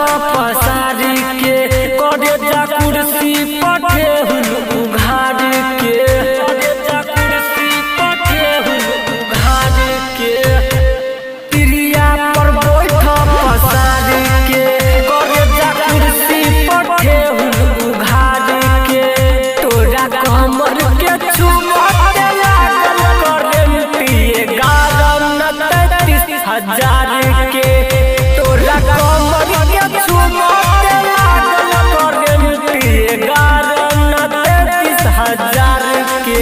पसारी के करे जा कुर्सी पठे हुन उघार के करे जा कुर्सी पठे हुन उघार के तिरिया पर बैठ पसारी के करे जा कुर्सी पठे हुन उघार के तोरा कमर के छुमते लागल करेंटी 11,33,000 के तोरा कमर के छुमते लागल करेंटी 11,33,000 के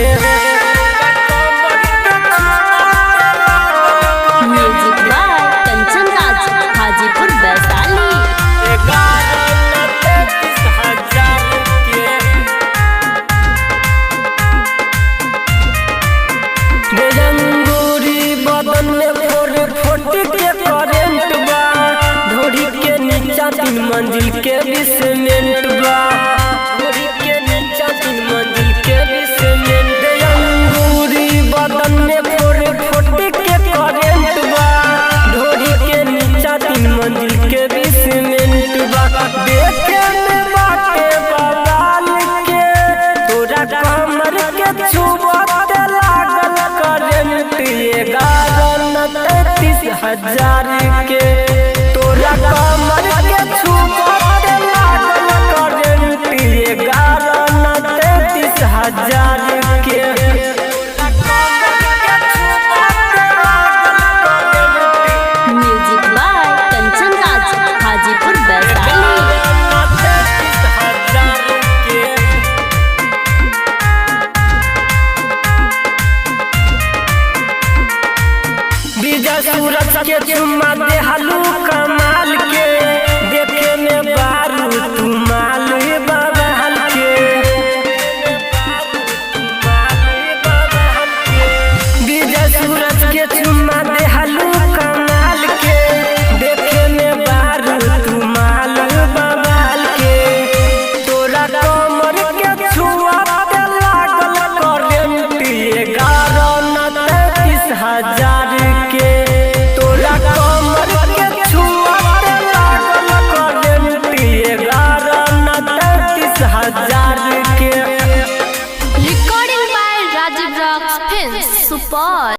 म्यूजिक बाय कंचन राज हाजीपुर वैशाली 11,33,000 के बेरंगोरी बदन में फोट के करेंट बा ढोरी के नीचा 3 मंजिल के बेसमेंट बा ढोरी के नीचा 3 मंजिल के बेसमेंट बेरंगोरी बदन में फोट के करेंट बा ढोरी के नीचा 3 मंजिल के बेसमेंट बा देखे में बाटे बवाल के तोरा कमर के छुबते लागल करेंटी 11,33,000 के तोरा कमर के छुबते लागल करेंटी 11,33,000 के म्यूजिक बाय कंचन राज हाजीपुर वैशाली 11,33,000 के विजय सूरज के चुम्मा दे हलू कमाल के देखे में बारू तू माल बबहल के विजय सूरज के चुम्मा दे हलू कमाल के देखे में बारू तू माल बबहल के तोरा कमर के छुआते लागल करेंटी 11,33,000 के तोरा कमर के छुआते लागल करेंटी 11,33,000 के recording by Rajeev rocks film Supaul.